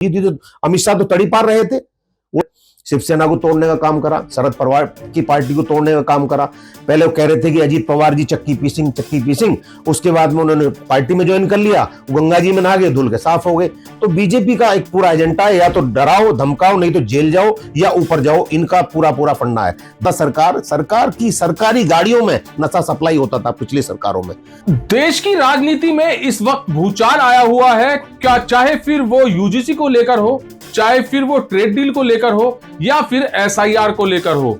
थी तो अमित शाह तो तड़ी पार रहे थे। वो शिवसेना को तोड़ने का काम करा, शरद पवार की पार्टी को तोड़ने का काम करा। पहले वो कह रहे थे कि अजीत पवार जी चक्की पीसिंग, उसके बाद में उन्होंने पार्टी में ज्वाइन कर लिया, गंगा जी में नहा गए, धुल के साफ हो गए। तो बीजेपी का एक पूरा एजेंडा है, या तो डराओ धमकाओ, नहीं तो जेल जाओ या ऊपर जाओ, इनका पूरा फंडा है। बस सरकार की सरकारी गाड़ियों में नशा सप्लाई होता था पिछली सरकारों में। देश की राजनीति में इस वक्त भूचाल आया हुआ है, क्या चाहे फिर वो यूजीसी को लेकर हो, चाहे फिर वो ट्रेड डील को लेकर हो, या फिर एसआईआर को लेकर हो।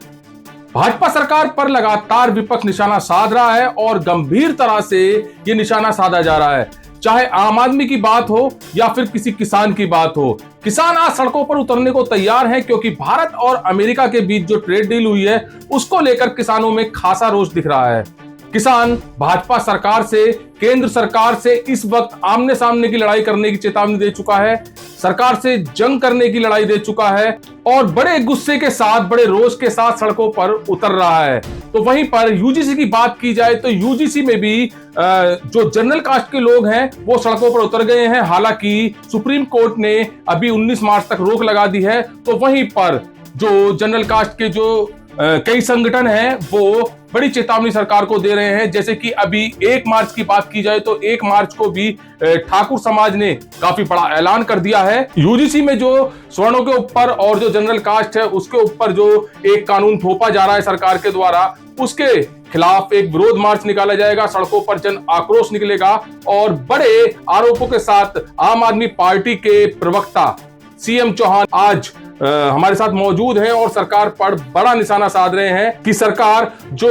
भाजपा सरकार पर लगातार विपक्ष निशाना साध रहा है और गंभीर तरह से ये निशाना साधा जा रहा है। चाहे आम आदमी की बात हो या फिर किसी किसान की बात हो, किसान आज सड़कों पर उतरने को तैयार हैं, क्योंकि भारत और अमेरिका के बीच जो ट्रेड डील हुई है उसको लेकर किसानों में खासा रोष दिख रहा है। किसान भाजपा सरकार से, केंद्र सरकार से इस वक्त आमने सामने की लड़ाई करने की चेतावनी दे चुका है, सरकार से जंग करने की लड़ाई दे चुका है और बड़े गुस्से के साथ, बड़े रोष के साथ सड़कों पर उतर रहा है। तो वहीं पर यूजीसी की बात की जाए तो यूजीसी में भी जो जनरल कास्ट के लोग हैं वो सड़कों पर उतर गए हैं। हालांकि सुप्रीम कोर्ट ने अभी 19 मार्च तक रोक लगा दी है। तो वहीं पर जो जनरल कास्ट के जो कई संगठन हैं वो बड़ी चेतावनी सरकार को दे रहे हैं। जैसे कि अभी 1 मार्च की बात की जाए तो 1 मार्च को भी ठाकुर समाज ने काफी बड़ा ऐलान कर दिया है। यूजीसी में जो सवर्णों के ऊपर और जो जनरल कास्ट है उसके ऊपर जो एक कानून थोपा जा रहा है सरकार के द्वारा, उसके खिलाफ एक विरोध मार्च निकाला जाएगा, सड़कों पर जन आक्रोश निकलेगा और बड़े आरोपों के साथ आम आदमी पार्टी के प्रवक्ता सीएम चौहान आज हमारे साथ मौजूद हैं और सरकार पर बड़ा निशाना साध रहे हैं कि सरकार जो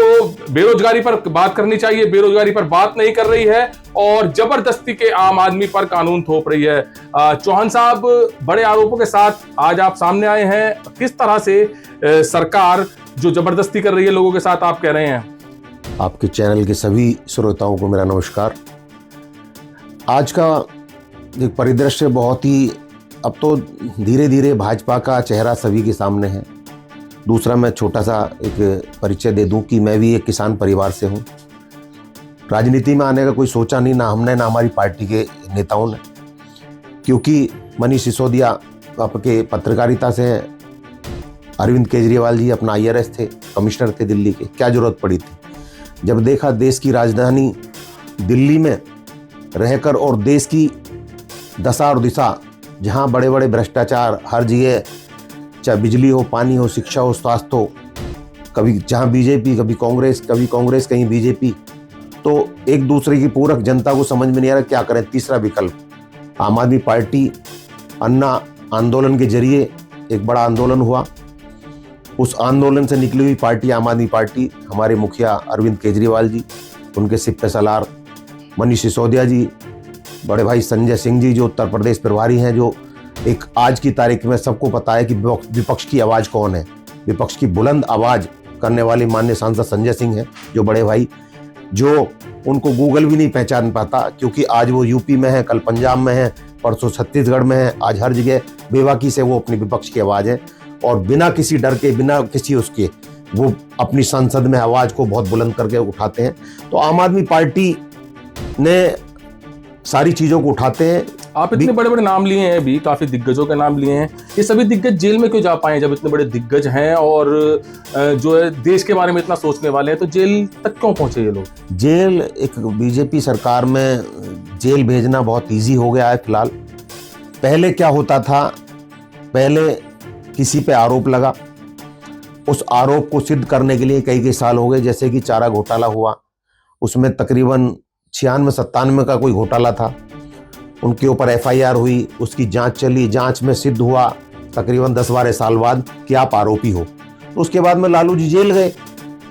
बेरोजगारी पर बात करनी चाहिए, बेरोजगारी पर बात नहीं कर रही है और जबरदस्ती के आम आदमी पर कानून थोप रही है। चौहान साहब, बड़े आरोपों के साथ आज आप सामने आए हैं, किस तरह से सरकार जो जबरदस्ती कर रही है लोगों के साथ, आप कह रहे हैं? आपके चैनल के सभी श्रोताओं को मेरा नमस्कार। आज का एक परिदृश्य बहुत ही, अब तो धीरे धीरे भाजपा का चेहरा सभी के सामने है। दूसरा, मैं छोटा सा एक परिचय दे दूं कि मैं भी एक किसान परिवार से हूं। राजनीति में आने का कोई सोचा नहीं, ना हमने ना हमारी पार्टी के नेताओं ने, क्योंकि मनीष सिसोदिया आपके पत्रकारिता से हैं, अरविंद केजरीवाल जी अपना IRS थे, कमिश्नर थे दिल्ली के, क्या जरूरत पड़ी थी। जब देखा देश की राजधानी दिल्ली में रहकर और देश की दशा और दिशा, जहाँ बड़े बड़े भ्रष्टाचार हर जगह, चाहे बिजली हो, पानी हो, शिक्षा हो, स्वास्थ्य हो, कभी जहाँ बीजेपी, कभी कांग्रेस कहीं बीजेपी, तो एक दूसरे की पूरक जनता को समझ में नहीं आ रहा क्या करें। तीसरा विकल्प आम आदमी पार्टी, अन्ना आंदोलन के जरिए एक बड़ा आंदोलन हुआ। उस आंदोलन से निकली हुई पार्टी आम आदमी पार्टी, हमारे मुखिया अरविंद केजरीवाल जी, उनके सिपह सलार मनीष सिसोदिया जी, बड़े भाई संजय सिंह जी जो उत्तर प्रदेश प्रभारी हैं, जो एक आज की तारीख में सबको पता है कि विपक्ष की आवाज कौन है। विपक्ष की बुलंद आवाज करने वाले माननीय सांसद संजय सिंह हैं, जो बड़े भाई, जो उनको गूगल भी नहीं पहचान पाता, क्योंकि आज वो यूपी में है, कल पंजाब में है, परसों छत्तीसगढ़ में है, आज हर जगह बेबाकी से वो अपनी विपक्ष की आवाज है और बिना किसी डर के, बिना किसी उसके, वो अपनी संसद में आवाज को बहुत बुलंद करके उठाते हैं। तो आम आदमी पार्टी ने सारी चीजों को उठाते हैं। आप इतने बड़े बड़े नाम लिए हैं, अभी काफी दिग्गजों के नाम लिए हैं, ये सभी दिग्गज जेल में क्यों जा पाए? जब इतने बड़े दिग्गज हैं और जो है देश के बारे में इतना सोचने वाले हैं, तो जेल तक क्यों पहुंचे ये लोग? जेल, एक बीजेपी सरकार में जेल भेजना बहुत इजी हो गया है फिलहाल। पहले क्या होता था, पहले किसी पे आरोप लगा, उस आरोप को सिद्ध करने के लिए कई साल हो गए। जैसे कि चारा घोटाला हुआ, उसमें तकरीबन 96-97 का कोई घोटाला था, उनके ऊपर FIR हुई, उसकी जांच चली, जांच में सिद्ध हुआ तकरीबन 10-12 साल बाद कि आप आरोपी हो। तो उसके बाद में लालू जी जेल गए।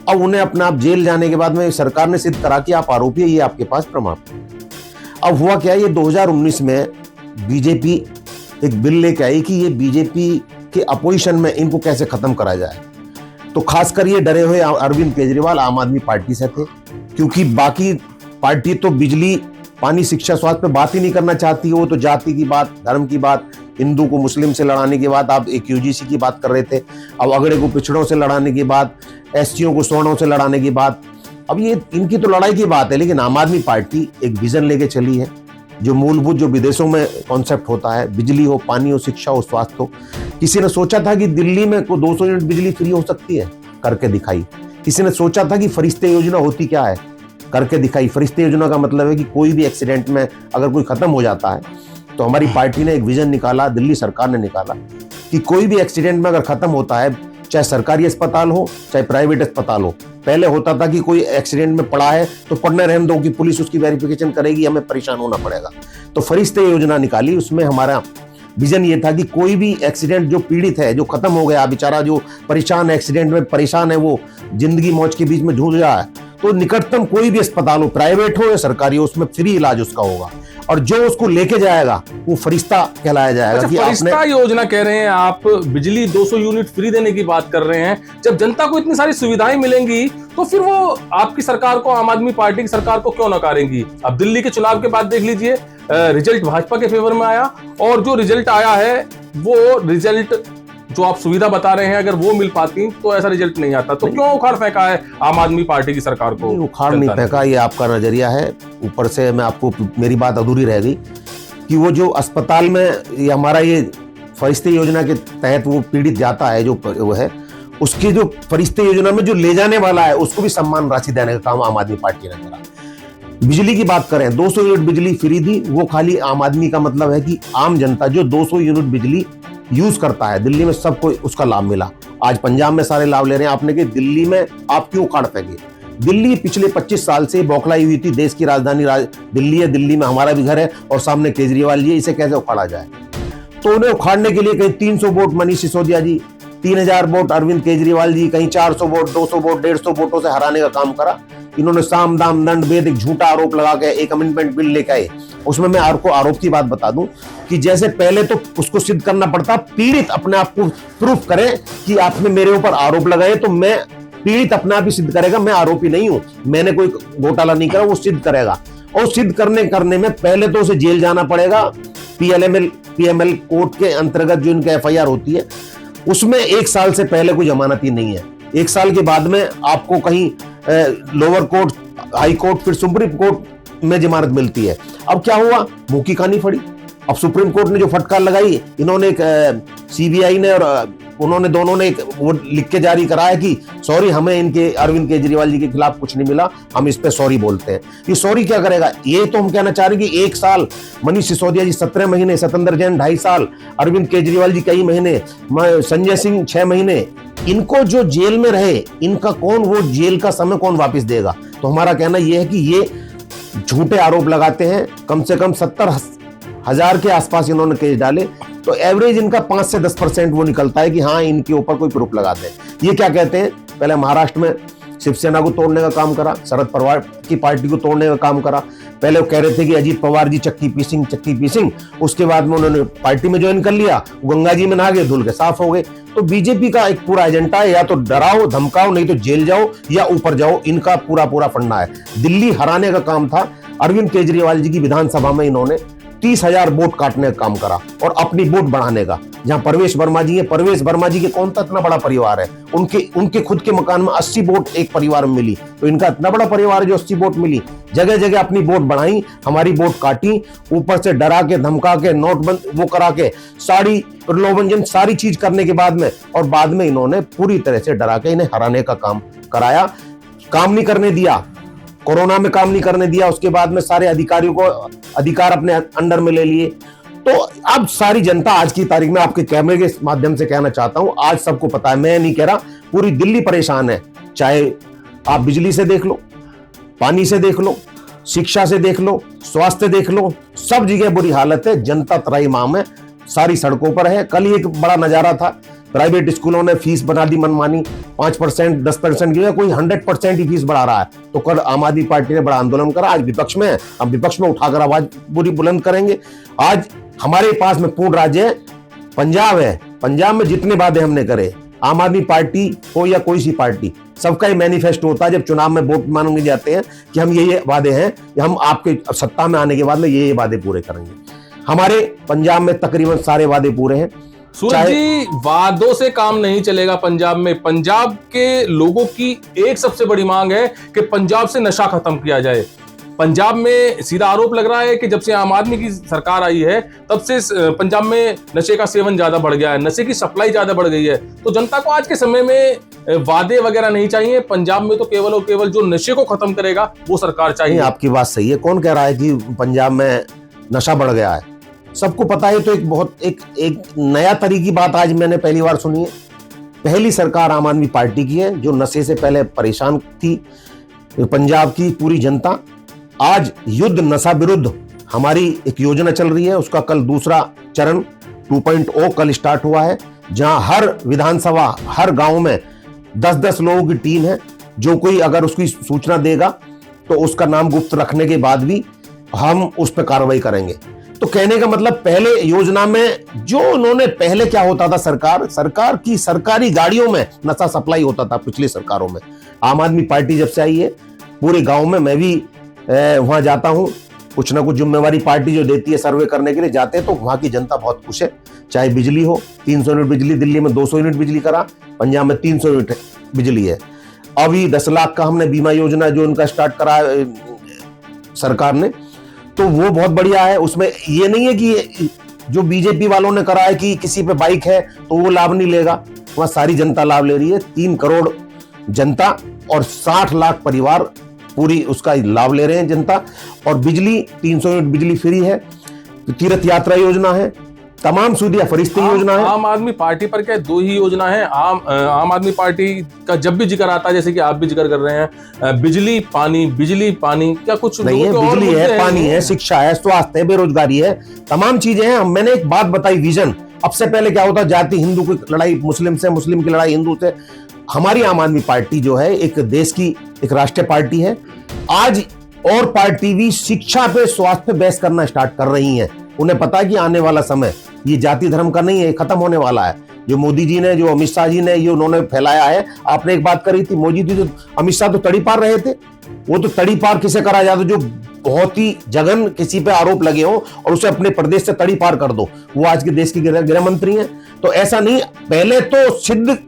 अब उन्हें अपना आप जेल जाने के बाद में सरकार ने सिद्ध करा कि आप आरोपी है, ये आपके पास प्रमाण। अब हुआ क्या, ये 2019 में बीजेपी एक बिल लेके आई कि ये बीजेपी के अपोजिशन में इनको कैसे खत्म करा जाए। तो खासकर ये डरे हुए अरविंद केजरीवाल आम आदमी पार्टी से थे, क्योंकि बाकी पार्टी तो बिजली, पानी, शिक्षा, स्वास्थ्य पे बात ही नहीं करना चाहती है। वो तो जाति की बात, धर्म की बात, हिंदू को मुस्लिम से लड़ाने की बात, आप एक यूजीसी की बात कर रहे थे, अब अगड़े को पिछड़ों से लड़ाने की बात, SCO को सवर्णों से लड़ाने की बात, अब ये इनकी तो लड़ाई की बात है। लेकिन आम आदमी पार्टी एक विजन लेके चली है जो मूलभूत जो विदेशों में कॉन्सेप्ट होता है, बिजली हो, पानी हो, शिक्षा हो, स्वास्थ्य हो। किसी ने सोचा था कि दिल्ली में को 200 यूनिट बिजली फ्री हो सकती है? करके दिखाई। किसी ने सोचा था कि फरिश्ते योजना होती क्या है? करके दिखाई। फरिश्ते योजना का मतलब है कि कोई भी एक्सीडेंट में अगर कोई खत्म हो जाता है तो हमारी पार्टी ने एक विजन निकाला, दिल्ली सरकार ने निकाला कि कोई भी एक्सीडेंट में अगर खत्म होता है, चाहे सरकारी अस्पताल हो चाहे प्राइवेट अस्पताल हो। पहले होता था कि कोई एक्सीडेंट में पड़ा है तो पड़ने रहने दो, कि पुलिस उसकी वेरिफिकेशन करेगी, हमें परेशान होना पड़ेगा। तो फरिश्ते योजना निकाली। उसमें हमारा विजन ये था कि कोई भी एक्सीडेंट जो पीड़ित है, जो खत्म हो गया बेचारा, जो परेशान एक्सीडेंट में परेशान है, वो जिंदगी मौत के बीच में जूझ रहा है, तो निकटतम कोई भी अस्पताल हो, प्राइवेट हो या सरकारी हो, उसमें फ्री इलाज उसका होगा। और जो उसको लेके जाएगा वो फरिश्ता कहलाया जाएगा। अच्छा, फरिश्ता योजना कह रहे हैं आप, बिजली 200 यूनिट फ्री देने की बात कर रहे हैं। जब जनता को इतनी सारी सुविधाएं मिलेंगी तो फिर वो आपकी सरकार को, आम आदमी पार्टी की सरकार को क्यों नकारेंगी? अब दिल्ली के चुनाव के बाद देख लीजिए, रिजल्ट भाजपा के फेवर में आया, और जो रिजल्ट आया है वो रिजल्ट जो आप सुविधा बता रहे हैं, अगर वो मिल पाती तो ऐसा रिजल्ट नहीं आता। तो क्यों उखाड़ फेंका है आम आदमी पार्टी की सरकार को? उखाड़ नहीं फेंका, ये आपका नजरिया है। ऊपर से मैं आपको, मेरी बात अधूरी रह गई कि वो जो अस्पताल में ये हमारा ये फरिश्ते योजना के तहत वो पीड़ित जाता है, जो वो है, उसकी जो फरिश्ते योजना में जो ले जाने वाला है उसको भी सम्मान राशि देने का काम आम आदमी पार्टी ने करा। बिजली की बात करें, 200 यूनिट बिजली फ्री दी। वो खाली आम आदमी का मतलब है कि आम जनता जो 200 यूनिट बिजली यूज करता है, दिल्ली में सबको उसका लाभ मिला। आज पंजाब में सारे लाभ ले रहे हैं। आपने कि दिल्ली में आप क्यों उखाड़ फेंके? दिल्ली पिछले 25 साल से बौखलाई हुई थी। देश की राजधानी दिल्ली है, दिल्ली में हमारा भी घर है और सामने केजरीवाल जी है। इसे कैसे उखाड़ा जाए? तो उन्हें उखाड़ने के लिए कहीं 300 वोट मनीष सिसोदिया जी, 3000 वोट अरविंद केजरीवाल जी, कहीं 400 वोट, 200 वोट, 150 वोटों से हराने का काम करा। इन्होंने साम दाम दंड भेद एक झूठा आरोप लगा के एक अमेंडमेंट बिल लेकर आए। उसमें मैं आपको आरोप की बात बता दूं कि जैसे पहले तो उसको सिद्ध करना पड़ता, पीड़ित अपने आप को प्रूफ करे कि आपने मेरे ऊपर आरोप लगाए, तो मैं पीड़ित अपने आप ही सिद्ध करेगा मैं आरोपी नहीं हूं, मैंने कोई घोटाला नहीं करा, वो सिद्ध करेगा। और सिद्ध करने में पहले तो उसे जेल जाना पड़ेगा। पीएमएल कोर्ट के अंतर्गत जो इनका एफआईआर होती है उसमें 1 साल से पहले कोई जमानत ही नहीं है। 1 साल के बाद में आपको कहीं लोअर कोर्ट, हाई कोर्ट, फिर सुप्रीम कोर्ट में जमानत मिलती है। अब क्या हुआ? मुंह की कहानी फड़ी। अब सुप्रीम कोर्ट ने जो फटकार लगाई, इन्होंने एक सीबीआई ने और उन्होंने दोनों ने एक वो लिख के जारी कराया कि सॉरी, हमें इनके अरविंद केजरीवाल जी के खिलाफ कुछ नहीं मिला, हम इस पे सॉरी बोलते हैं। ये सॉरी क्या करेगा? ये तो हम कहना चाह रहे हैं कि 1 साल, मनीष सिसोदिया जी 17 महीने, सत्येंद्र जैन 2.5 साल, अरविंद केजरीवाल जी कई महीने, संजय सिंह 6 महीने, इनको जो जेल में रहे, इनका कौन वो जेल का समय कौन वापस देगा? तो हमारा कहना यह है कि ये झूठे आरोप लगाते हैं। कम से कम 70,000 के आसपास इन्होंने केस डाले, तो एवरेज इनका 5 से 10% वो निकलता है कि हाँ, इनके ऊपर कोई प्रूफ लगाते हैं। ये क्या कहते हैं? पहले महाराष्ट्र में शिवसेना को तोड़ने का काम करा, शरद पवार की पार्टी को तोड़ने का काम करा। पहले वो कह रहे थे कि अजीत पवार जी चक्की पीसिंग, उसके बाद में उन्होंने पार्टी में ज्वाइन कर लिया, गंगा जी में नहा गए, धुल के साफ हो गए। तो बीजेपी का एक पूरा एजेंडा है, या तो डराओ धमकाओ, नहीं तो जेल जाओ या ऊपर जाओ। इनका पूरा फंडा है। दिल्ली हराने का काम था। अरविंद केजरीवाल जी की विधानसभा में इन्होंने 30,000 वोट काटने का काम करा और अपनी वोट बढ़ाने का। जहां परवेश वर्मा जी है, परवेश वर्मा जी के कौन सा इतना बड़ा परिवार है? उनके खुद के मकान में 80 वोट एक परिवार में मिली, तो इनका इतना बड़ा परिवार है जो 80 वोट मिली। जगह जगह अपनी वोट बढ़ाई, हमारी वोट काटी, ऊपर से डरा के, धमका के, नोटबंद वो करा के, सारी प्रलोभन सारी चीज करने के बाद में, और बाद में इन्होंने पूरी तरह से डरा के इन्हें हराने का काम कराया। काम नहीं करने दिया, कोरोना में काम नहीं करने दिया। उसके बाद में सारे अधिकारियों को अधिकार अपने अंडर में ले लिए। तो अब सारी जनता, आज की तारीख में आपके कैमरे के माध्यम से कहना चाहता हूं, आज सबको पता है, मैं नहीं कह रहा, पूरी दिल्ली परेशान है। चाहे आप बिजली से देख लो, पानी से देख लो, शिक्षा से देख लो, स्वास्थ्य देख लो, सब जगह बुरी हालत है। जनता त्राहिमाम है, सारी सड़कों पर है। कल ही एक बड़ा नजारा था, प्राइवेट स्कूलों ने फीस बना दी मनमानी, 5%, 10% की, कोई 100% ही फीस बढ़ा रहा है। तो कल आम आदमी पार्टी ने बड़ा आंदोलन करा, आज विपक्ष में है, हम विपक्ष में उठाकर आवाज पूरी बुलंद करेंगे। आज हमारे पास में पूर्ण राज्य है, पंजाब है। पंजाब में जितने वादे हमने करे, आम आदमी पार्टी हो या कोई सी पार्टी, सबका ही मैनिफेस्टो होता है। जब चुनाव में वोट मांगे जाते हैं कि हम ये वादे हैं, हम आपके सत्ता में आने के बाद में ये वादे पूरे करेंगे। हमारे पंजाब में तकरीबन सारे वादे पूरे हैं। सूरज जी, वादों से काम नहीं चलेगा पंजाब में। पंजाब के लोगों की एक सबसे बड़ी मांग है कि पंजाब से नशा खत्म किया जाए। पंजाब में सीधा आरोप लग रहा है कि जब से आम आदमी की सरकार आई है तब से पंजाब में नशे का सेवन ज्यादा बढ़ गया है, नशे की सप्लाई ज्यादा बढ़ गई है। तो जनता को आज के समय में वादे वगैरह नहीं चाहिए, पंजाब में तो केवल और केवल जो नशे को खत्म करेगा वो सरकार चाहिए। आपकी बात सही है। कौन कह रहा है कि पंजाब में नशा बढ़ गया है? सबको पता है। तो एक नया तरह की बात आज मैंने पहली बार सुनी है। पहली सरकार आम आदमी पार्टी की है जो नशे से पहले परेशान थी पंजाब की पूरी जनता। आज युद्ध नशा विरुद्ध हमारी एक योजना चल रही है, उसका कल दूसरा चरण 2.0 कल स्टार्ट हुआ है, जहां हर विधानसभा हर गांव में 10-10 लोगों की टीम है। जो कोई अगर उसकी सूचना देगा तो उसका नाम गुप्त रखने के बाद भी हम उस पर कार्रवाई करेंगे। तो कहने का मतलब पहले योजना में जो उन्होंने पहले क्या होता था, सरकार की सरकारी गाड़ियों में नशा सप्लाई होता था पिछली सरकारों में। आम आदमी पार्टी जब से आई है पूरे गांव में, मैं भी वहां जाता हूं, कुछ ना कुछ जिम्मेवारी पार्टी जो देती है सर्वे करने के लिए जाते हैं, तो वहां की जनता बहुत खुश है। चाहे बिजली हो, 300 यूनिट बिजली, दिल्ली में 200 यूनिट बिजली करा, पंजाब में 300 यूनिट बिजली है। अभी 10 लाख का हमने बीमा योजना जो उनका स्टार्ट करा सरकार ने, तो वो बहुत बढ़िया है। उसमें ये नहीं है कि जो बीजेपी वालों ने करा है कि किसी पे बाइक है तो वो लाभ नहीं लेगा, वहां सारी जनता लाभ ले रही है। 3 करोड़ जनता और 60 लाख परिवार पूरी उसका लाभ ले रहे हैं जनता। और बिजली 300 यूनिट बिजली फ्री है, तीर्थ यात्रा योजना है, तमाम सुविधा फरिश्ते योजना है। आम आदमी पार्टी पर क्या 2 ही योजना है। आम आदमी पार्टी का जब भी जिक्र आता है, जैसे कि आप भी जिक्र कर रहे हैं, बिजली पानी, क्या कुछ नहीं है? बिजली है, पानी है, शिक्षा है, स्वास्थ्य है, बेरोजगारी है, तमाम चीजें हैं। मैंने एक बात बताई, विजन। अब से पहले क्या होता, जाति हिंदू की लड़ाई मुस्लिम से, मुस्लिम की लड़ाई हिंदू से। हमारी आम आदमी पार्टी जो है एक देश की एक राष्ट्रीय पार्टी है। आज और पार्टी भी शिक्षा पे, स्वास्थ्य पे बहस करना स्टार्ट कर रही हैं। उन्हें पता है कि आने वाला समय ये जाति धर्म का नहीं है, खत्म होने वाला है। जो मोदी जी ने, जो अमित शाह जी ने ये उन्होंने फैलाया है। आपने एक बात करी थी, मोदी जी तो, अमित शाह तो तड़ी पार रहे थे। वो तो तड़ी पार किसे करा जाता, जो बहुत ही जघन किसी पे आरोप लगे हो और उसे अपने प्रदेश से तड़ी पार कर दो, वो आज के देश के गृह मंत्री हैं। तो ऐसा नहीं, पहले तो सिद्ध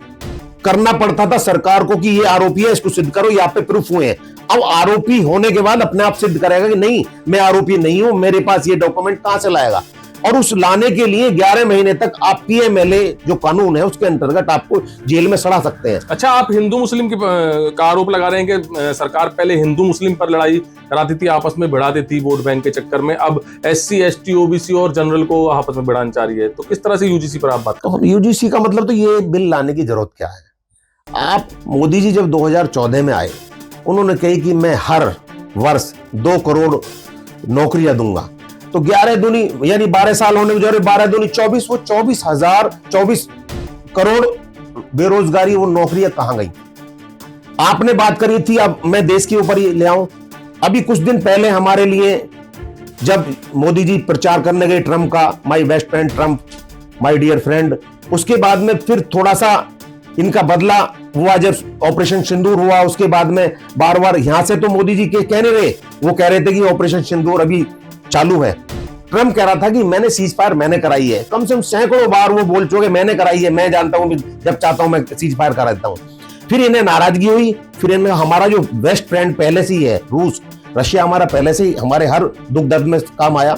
करना पड़ता था सरकार को कि ये आरोपी है, इसको सिद्ध करो, यहाँ पे प्रूफ हुए हैं। अब आरोपी होने के बाद अपने आप सिद्ध करेगा कि नहीं, मैं आरोपी नहीं हूं, मेरे पास ये डॉक्यूमेंट कहां से लाएगा। और उस लाने के लिए 11 महीने तक आप पीएमएलए जो कानून है उसके अंतर्गत आपको जेल में सड़ा सकते हैं। अच्छा, आप हिंदू मुस्लिम का आरोप लगा रहे हैं कि सरकार पहले हिंदू मुस्लिम पर लड़ाई कराती थी, आपस में भिड़ा देती वोट बैंक के चक्कर में, अब SC ST OBC और जनरल को आपस में भिड़ाना चाह रही है। तो किस तरह से यूजीसी पर आप बात कर रहे हैं? यूजीसी का मतलब, तो ये बिल लाने की जरूरत क्या है? आप मोदी जी जब 2014 में आए, उन्होंने कही कि मैं हर वर्ष 2 करोड़ नौकरियां दूंगा। तो 11 दूनी यानी 12 साल होने में 12 दूनी 24, वो 24 करोड़ बेरोजगारी, वो नौकरियां कहां गई? आपने बात करी थी, अब मैं देश के ऊपर ही ले आऊं। अभी कुछ दिन पहले हमारे लिए जब मोदी जी प्रचार करने गए ट्रंप का, my best friend Trump, my dear friend, उसके बाद में फिर थोड़ा सा इनका बदला हुआ जब ऑपरेशन सिंदूर हुआ। उसके बाद में बार बार यहां से तो मोदी जी के कहने रहे, वो कह रहे थे कि ऑपरेशन सिंदूर अभी चालू है। ट्रंप कह रहा था कि मैंने सीज फायर मैंने कराई है। कम से कम सैकड़ों बार वो बोल चुके मैंने कराई है, मैं जानता हूं, जब चाहता हूं मैं सीज फायर करा देता हूं। फिर इन्हें नाराजगी हुई, फिर इन्हें हमारा जो बेस्ट फ्रेंड पहले से ही है रूस, रशिया हमारा पहले से ही हमारे हर दुख दर्द में काम आया।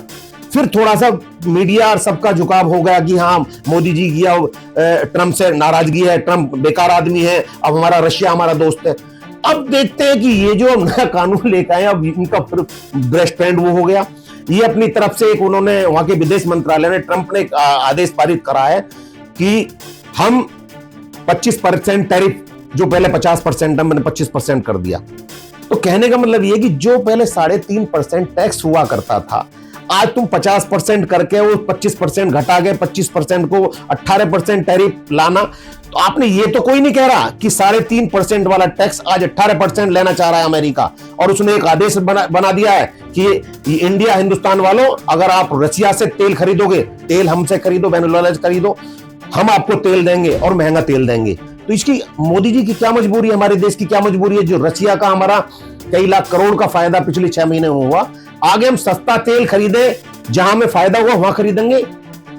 फिर थोड़ा सा मीडिया और सबका झुकाव हो गया कि हाँ मोदी जी की ट्रंप से नाराजगी है, ट्रंप बेकार आदमी है, अब हमारा रशिया हमारा दोस्त है। अब देखते हैं कि ये जो नया कानून लेकर आए, अब इनका फिर बेस्ट फ्रेंड वो हो गया। ये अपनी तरफ से एक उन्होंने, वहां के विदेश मंत्रालय ने, ट्रंप ने एक आदेश पारित करा है कि हम 25% टैरिफ, जो पहले 50% था, मैंने 25% कर दिया। तो कहने का मतलब ये कि जो पहले 3.5% टैक्स हुआ करता था, आज तुम 50% करके वो 25% घटा के 25% को 18% टैरिफ लाना। तो आपने, ये तो कोई नहीं कह रहा कि 3.5% वाला टैक्स आज 18% लेना चाह रहा है अमेरिका। और उसने एक आदेश बना दिया है कि इंडिया, हिंदुस्तान वालों, अगर आप रशिया से तेल खरीदोगे, तेल हमसे खरीदो, बेनुलॉज खरीदो, हम आपको तेल देंगे और महंगा तेल देंगे। तो इसकी मोदी जी की क्या मजबूरी है, हमारे देश की क्या मजबूरी है? जो रशिया का हमारा कई लाख करोड़ का फायदा पिछले 6 महीने में हुआ, आगे हम सस्ता तेल खरीदे, जहां में फायदा हुआ वहां खरीदेंगे।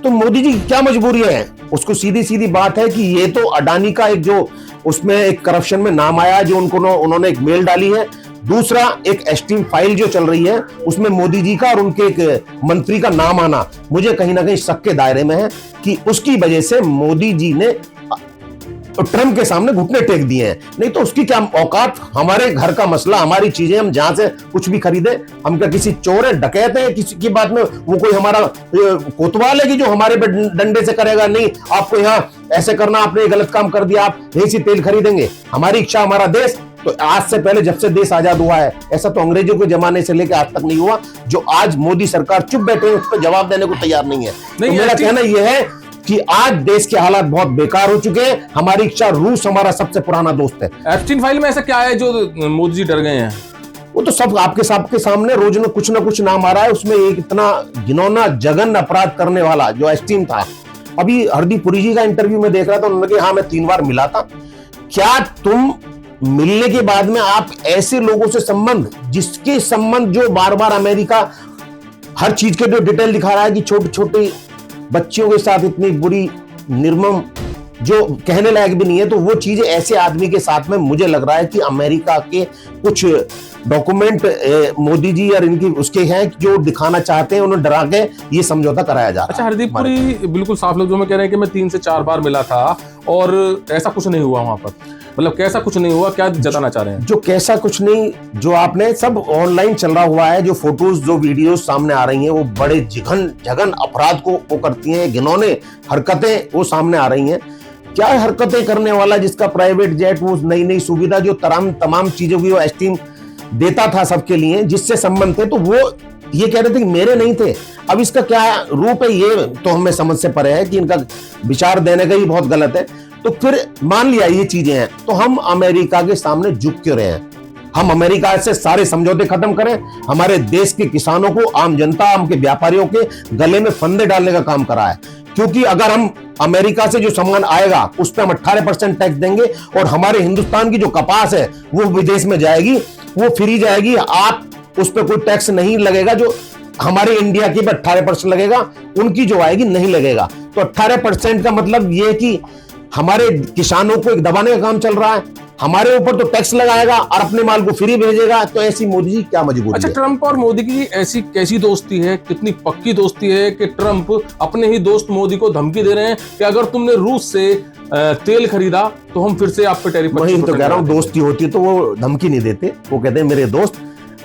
तो मोदी जी की क्या मजबूरी है? उसको सीधी सीधी बात है कि ये तो अडानी का एक जो उसमें एक करप्शन में नाम आया, जो उन्होंने एक मेल डाली है, दूसरा, एक एस्टीम फाइल जो चल रही है उसमें मोदी जी का और उनके एक मंत्री का नाम आना मुझे कहीं ना कहीं शक के दायरे में है कि उसकी वजह से मोदी जी ने ट्रंप के सामने घुटने टेक दिए हैं। नहीं तो उसकी क्या औकात, हमारे घर का मसला, हमारी चीजें, हम जहां से कुछ भी खरीदे, हम क्या किसी चोर है, डकैत है, किसी की बात में वो कोई हमारा कोतवाल है कि जो हमारे पे डंडे से करेगा? नहीं, आपको यहाँ ऐसे करना, आपने गलत काम कर दिया, आप यही से तेल खरीदेंगे। हमारी इच्छा, हमारा देश। तो आज से पहले जब से देश आजाद हुआ है, ऐसा तो अंग्रेजों के जमाने से लेकर आज तक नहीं हुआ। जो आज मोदी सरकार चुप बैठे हैं, उस पर जवाब देने को तैयार नहीं है। तो मेरा कहना यह है कि आज देश के हालात बहुत बेकार हो चुके हैं। हमारी इच्छा, रूस हमारा सबसे पुराना दोस्त है। एप्स्टीन फाइल में ऐसा क्या है जो मोदी जी डर गए हैं? वो तो सब आपके सामने रोज न कुछ नाम आ रहा है। उसमें एक इतना घिनौना जघन्य अपराध करने वाला जो एप्स्टीन था, अभी हरदीप पुरी जी का इंटरव्यू में देख रहा था, उन्होंने कहा हाँ मैं 3 बार मिला था। क्या तुम मिलने के बाद में आप ऐसे लोगों से संबंध, जिसके संबंध जो बार बार अमेरिका हर चीज के जो डिटेल दिखा रहा है कि छोटे छोटे बच्चियों के साथ इतनी बुरी, निर्मम, जो कहने लायक भी नहीं है, तो वो चीजें ऐसे आदमी के साथ में मुझे लग रहा है कि अमेरिका के कुछ डॉक्यूमेंट मोदी जी और इनकी उसके हैं जो दिखाना चाहते हैं, उन्हें डरा के ये समझौता कराया जा रहा है। अच्छा, हरदीप पुरी बिल्कुल साफ लफ्जों में कह रहे हैं कि मैं 3 से 4 बार मिला था और ऐसा कुछ नहीं हुआ वहां पर। मतलब कैसा कुछ नहीं हुआ, क्या जताना चाह रहे हैं? जो कैसा कुछ नहीं, जो आपने सब ऑनलाइन चल रहा हुआ है, जो फोटोज, जो वीडियोस सामने आ रही हैं, वो बड़े जघन अपराध को वो करती हैं, घिनौने हरकतें वो सामने आ रही हैं। क्या हरकतें करने वाला, जिसका प्राइवेट जेट, वो नई सुविधा, जो तमाम चीजों की वो एस्टीम देता था सबके लिए, जिससे संबंध थे, तो वो ये कह रहे थे कि मेरे नहीं थे। अब इसका क्या रूप है, ये तो हमें समझ से परे है कि इनका विचार देने का ही बहुत गलत है। तो फिर मान लिया ये चीजें हैं, तो हम अमेरिका के सामने झुक क्यों रहे हैं? हम अमेरिका से सारे समझौते खत्म करें। हमारे देश के किसानों को, आम जनता, आम के व्यापारियों के गले में फंदे डालने का काम करा है। क्योंकि अगर हम अमेरिका से जो सामान आएगा उस पर हम 18% टैक्स देंगे, और हमारे हिंदुस्तान की जो कपास है वो विदेश में जाएगी, वो फ्री जाएगी, आप उस पर कोई टैक्स नहीं लगेगा। जो हमारे इंडिया की पर 18% लगेगा, उनकी जो आएगी नहीं लगेगा। तो 18% का मतलब ये कि हमारे किसानों को एक दबाने का काम चल रहा है। हमारे ऊपर तो टैक्स लगाएगा और अपने माल को फ्री भेजेगा। तो ऐसी मोदी जी क्या मजबूरी अच्छा, है? ट्रंप और मोदी की ऐसी कैसी दोस्ती है, कितनी पक्की दोस्ती है कि ट्रंप अपने ही दोस्त मोदी को धमकी दे रहे हैं कि अगर तुमने रूस से तेल खरीदा तो हम फिर से आप पे टैरिफ। वही तो कह रहा हूं, दोस्ती होती तो वो धमकी नहीं देते। वो कहते हैं मेरे दोस्त,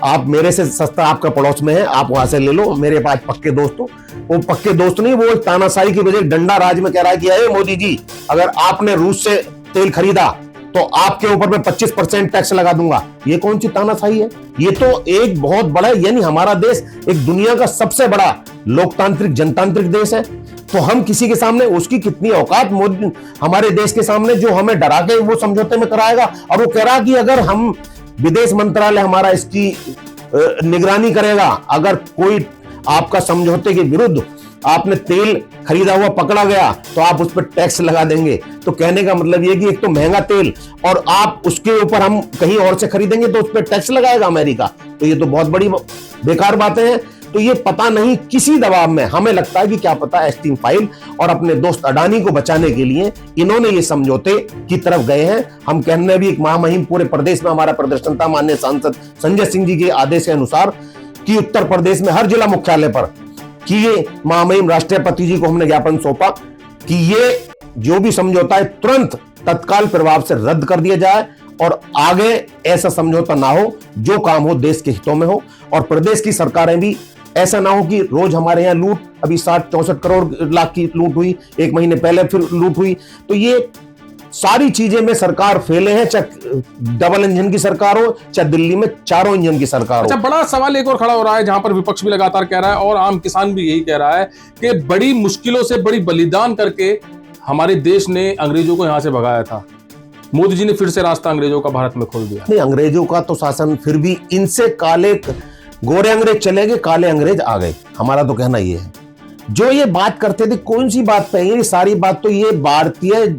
आप मेरे से सस्ता आपका पड़ोस में है, आप वहां से ले लो, मेरे पास पक्के दोस्त हो। वो पक्के दोस्त नहीं, वो तानाशाही की वजह डंडा राज में कह रहा है कि अरे मोदी जी, अगर आपने रूस से तेल खरीदा तो आपके ऊपर मैं 25% टैक्स लगा दूंगा। ये कौन सी तानाशाही है? ये तो एक बहुत बड़ा, यानी हमारा देश एक दुनिया का सबसे बड़ा लोकतांत्रिक जनतांत्रिक देश है। तो हम किसी के सामने, उसकी कितनी औकात मोदी हमारे देश के सामने, जो हमें डरा के वो समझौते में कराएगा। और वो कह रहा कि अगर हम विदेश मंत्रालय हमारा इसकी निगरानी करेगा, अगर कोई आपका समझौते के विरुद्ध आपने तेल खरीदा हुआ पकड़ा गया तो आप उस पर टैक्स लगा देंगे। तो कहने का मतलब ये कि एक तो महंगा तेल, और आप उसके ऊपर हम कहीं और से खरीदेंगे तो उस पर टैक्स लगाएगा अमेरिका। तो ये तो बहुत बड़ी बेकार बातें हैं। तो ये पता नहीं किसी दबाव में, हमें लगता है कि क्या पता एस्टीम फाइल और अपने दोस्त अडानी को बचाने के लिए इन्होंने ये समझौते की तरफ गए हैं। हम कहने भी एक महामहिम पूरे प्रदेश में हमारा प्रदर्शन था माननीय सांसद संजय सिंह जी के आदेश के अनुसार कि उत्तर प्रदेश में हर जिला मुख्यालय पर कि ये महामहिम राष्ट्रपति जी को हमने ज्ञापन सौंपा कि ये जो भी समझौता है तुरंत तत्काल प्रभाव से रद्द कर दिया जाए, और आगे ऐसा समझौता ना हो जो काम हो देश के हितों में हो। और प्रदेश की सरकारें भी ऐसा ना हो कि रोज हमारे यहाँ लूट, अभी 60-64 करोड़ लाख की लूट हुई, 1 महीने पहले फिर लूट हुई। तो ये सारी चीजें में सरकार फेले हैं, चाहे डबल इंजन की सरकार हो, चाहे दिल्ली में 4 इंजन की सरकार हो। अच्छा, बड़ा सवाल एक और खड़ा हो रहा है जहां पर विपक्ष भी लगातार कह रहा है और आम किसान भी यही कह रहा है कि बड़ी मुश्किलों से, बड़ी बलिदान करके हमारे देश ने अंग्रेजों को यहां से भगाया था। मोदी जी ने फिर से रास्ता अंग्रेजों का भारत में खोल दिया। नहीं, अंग्रेजों का तो शासन फिर भी, इनसे काले गोरे अंग्रेज चले गए, काले अंग्रेज आ गए। हमारा तो कहना ये है, जो ये बात करते थे कौन सी बात पे, ये सारी बात तो ये भारतीय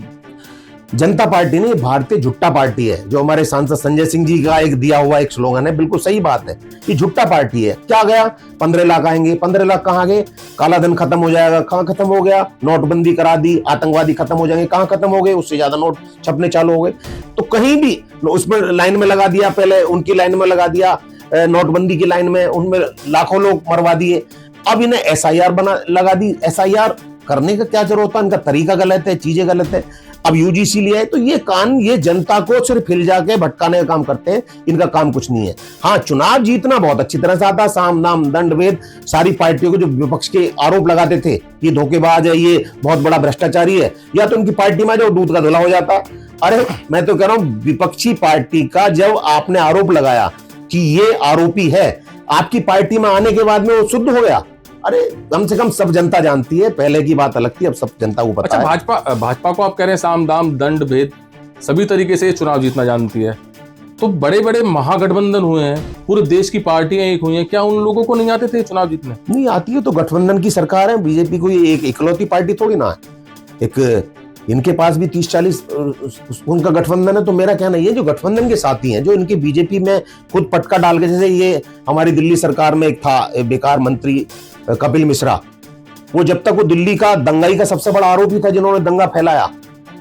जनता पार्टी नहीं, भारतीय झुट्टा पार्टी है। जो हमारे सांसद संजय सिंह जी का एक दिया हुआ एक स्लोगन है, बिल्कुल सही बात है, ये झुट्टा पार्टी है। क्या गया, 15 लाख आएंगे, 15 लाख कहाँ गए? काला धन खत्म हो जाएगा, कहाँ खत्म हो गया? नोटबंदी करा दी, आतंकवादी खत्म हो जाएंगे, कहाँ खत्म हो गए? उससे ज्यादा नोट छपने चालू हो गए। तो कहीं भी उसमें लाइन में लगा दिया, पहले उनकी लाइन में लगा दिया, नोटबंदी की लाइन में, उनमें लाखों लोग मरवा दिए। अब इन्हें एसआईआर बना लगा दी। एसआईआर करने का क्या जरूरत है? इनका तरीका गलत है, चीजें गलत है। अब यूजीसी लिया है तो ये जनता को सिर्फ हिल जाके भटकाने का काम करते हैं, इनका काम कुछ नहीं है। हाँ, चुनाव जीतना बहुत अच्छी तरह से आता है, साम दाम दंड भेद सारी पार्टियों को जो विपक्ष के आरोप लगाते थे, ये धोखेबाज है, ये बहुत बड़ा भ्रष्टाचारी है, या तो उनकी पार्टी में जो दूध का धुला हो जाता। अरे मैं तो कह रहा हूं, विपक्षी पार्टी का जब आपने आरोप लगाया कि ये आरोपी है, आपकी पार्टी में आने के बाद में वो शुद्ध हो गया। अरे कम से कम सब जनता जानती है, पहले की बात अलग थी, अब सब जनता को पता है। भाजपा को आप कह रहे हैं साम दाम दंड भेद सभी तरीके से चुनाव जीतना जानती है, तो बड़े बड़े महागठबंधन हुए हैं, पूरे देश की पार्टियां एक हुई हैं, क्या उन लोगों को नहीं आते थे चुनाव जीतने? नहीं आती है तो गठबंधन की सरकार है, बीजेपी कोई एक इकलौती पार्टी थोड़ी ना है। एक इनके पास भी 30-40 उनका गठबंधन है। तो मेरा कहना ये, जो गठबंधन के साथी हैं, जो इनके बीजेपी में खुद पटका डाल के, जैसे ये हमारी दिल्ली सरकार में एक था बेकार मंत्री कपिल मिश्रा, वो जब तक वो दिल्ली का दंगाई का सबसे बड़ा आरोपी था, जिन्होंने दंगा फैलाया,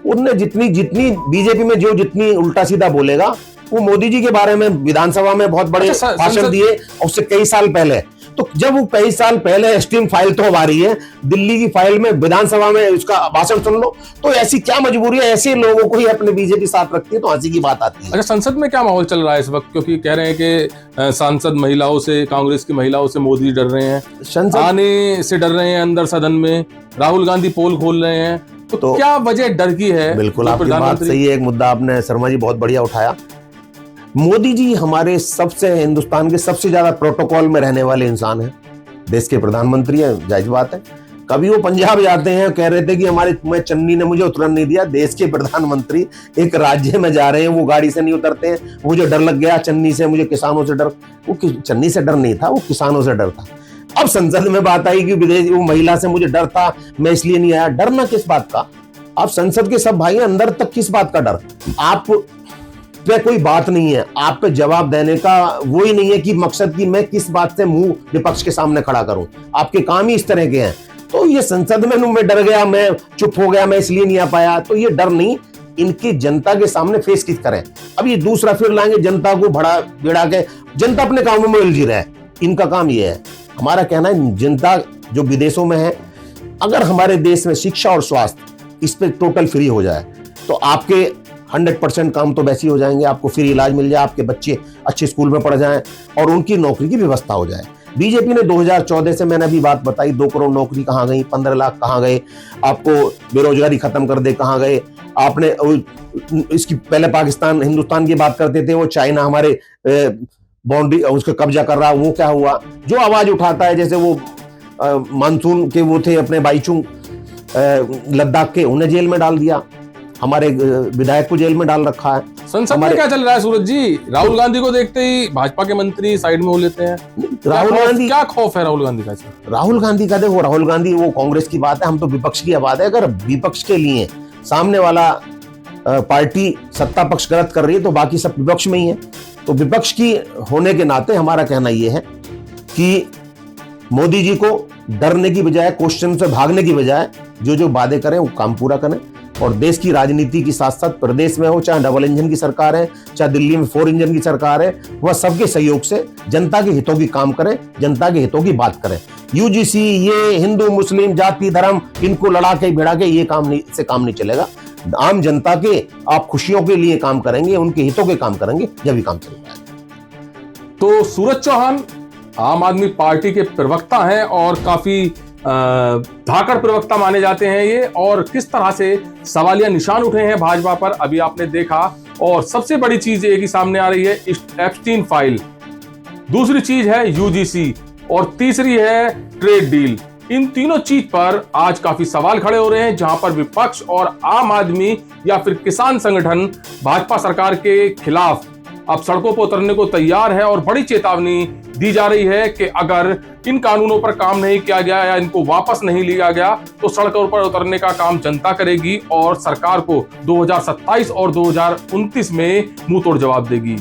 उनने जितनी बीजेपी में जो जितनी उल्टा सीधा बोलेगा, वो मोदी जी के बारे में विधानसभा में बहुत बड़े भाषण दिए, उससे कई साल पहले। तो जब वो कई साल पहले एसटीएम फाइल तो आ रही है, दिल्ली की फाइल में विधानसभा में उसका भाषण सुन लो, तो ऐसी क्या मजबूरी है? ऐसे लोगों को ही अपने बीजेपी साथ रखती है, तो हंसी की बात आती है। अच्छा, संसद में क्या माहौल चल रहा है इस वक्त? क्योंकि कह रहे हैं कि सांसद महिलाओं से, कांग्रेस की महिलाओं से मोदी डर रहे हैं, आने से डर रहे हैं अंदर सदन में, राहुल गांधी पोल खोल रहे हैं, तो क्या वजह डर की है? बिल्कुल आपकी बात सही है। एक मुद्दा आपने शर्मा जी बहुत बढ़िया उठाया। मोदी जी हमारे हिंदुस्तान के सबसे ज्यादा प्रोटोकॉल में रहने वाले इंसान हैं, देश के प्रधानमंत्री हैं, जायज बात है। कभी वो पंजाब जाते हैं, कह रहे थे कि मैं चन्नी ने मुझे उतरन नहीं दिया। देश के प्रधानमंत्री एक राज्य में जा रहे हैं, वो गाड़ी से नहीं उतरते हैं। मुझे डर लग गया चन्नी से, मुझे किसानों से डर, वो चन्नी से डर नहीं था, वो किसानों से डर था। अब संसद में बात आई कि विदेश वो महिला से मुझे डर था, मैं इसलिए नहीं आया। डरना किस बात का? आप संसद के सब भाई अंदर तक किस बात का डर? आप पे कोई बात नहीं है, आप पे जवाब देने का वो ही नहीं है कि मकसद की मैं किस बात से मुंह विपक्ष के सामने खड़ा करूं। आपके काम ही इस तरह के हैं। तो ये संसद में मैं डर गया, मैं चुप हो गया, मैं इसलिए नहीं आ पाया, तो ये डर नहीं, इनकी जनता के सामने फेस किस करें। अब ये दूसरा फिर लाएंगे जनता को भड़ा भिड़ा के, जनता अपने कामों में उलझी रहे, इनका काम ये है। हमारा कहना है, जनता जो विदेशों में है, अगर हमारे देश में शिक्षा और स्वास्थ्य इस पे टोटल फ्री हो जाए, तो आपके 100% काम तो वैसे ही हो जाएंगे। आपको फ्री इलाज मिल जाए, आपके बच्चे अच्छे स्कूल में पढ़ जाएं और उनकी नौकरी की व्यवस्था हो जाए। बीजेपी ने 2014 से, मैंने अभी बात बताई, 2 करोड़ नौकरी कहाँ गई, 15 लाख कहाँ गए, आपको बेरोजगारी खत्म कर दे कहाँ गए। आपने इसकी पहले पाकिस्तान हिंदुस्तान की बात करते थे, वो चाइना हमारे बाउंड्री उसका कब्जा कर रहा, वो क्या हुआ? जो आवाज उठाता है, जैसे वो मानसून के वो थे अपने बाईचुंग लद्दाख के, उन्हें जेल में डाल दिया, हमारे विधायक को जेल में डाल रखा है। संसद में क्या चल रहा है सूरज जी? राहुल गांधी को देखते ही भाजपा के मंत्री साइड में हो लेते हैं। राहुल गांधी, क्या खौफ है राहुल गांधी का? राहुल गांधी का देखो, राहुल गांधी वो कांग्रेस की बात है, हम तो विपक्ष की आवाज है। अगर विपक्ष के लिए सामने वाला पार्टी सत्ता पक्ष गलत कर रही है, तो बाकी सब विपक्ष में ही है। तो विपक्ष की होने के नाते हमारा कहना यह है कि मोदी जी को डरने की बजाय, क्वेश्चन से भागने की बजाय, जो वादे करें वो काम पूरा करें। और देश की राजनीति के साथ साथ प्रदेश में हो, चाहे डबल इंजन की सरकार है, चाहे दिल्ली में 4 इंजन की सरकार है, वह सबके सहयोग से जनता के हितों की काम करें, जनता के हितों की बात करें। यूजीसी, ये हिंदू मुस्लिम जाति धर्म, इनको लड़ा के भिड़ा के ये काम नहीं चलेगा। आम जनता के आप खुशियों के लिए काम करेंगे, उनके हितों के काम करेंगे, जब भी काम चलेगा। तो सूरज चौहान आम आदमी पार्टी के प्रवक्ता हैं और काफी धाकड़ प्रवक्ता माने जाते हैं ये, और किस तरह से सवालिया निशान उठे हैं भाजपा पर अभी आपने देखा। और सबसे बड़ी चीज एक ही सामने आ रही है, एप्स्टीन फाइल, दूसरी चीज है यूजीसी, और तीसरी है ट्रेड डील। इन तीनों चीज पर आज काफी सवाल खड़े हो रहे हैं, जहां पर विपक्ष और आम आदमी या फिर किसान संगठन भाजपा सरकार के खिलाफ अब सड़कों पर उतरने को तैयार है। और बड़ी चेतावनी दी जा रही है कि अगर इन कानूनों पर काम नहीं किया गया या इनको वापस नहीं लिया गया, तो सड़कों पर उतरने का काम जनता करेगी और सरकार को 2027 और 2029 में मुंह तोड़ जवाब देगी।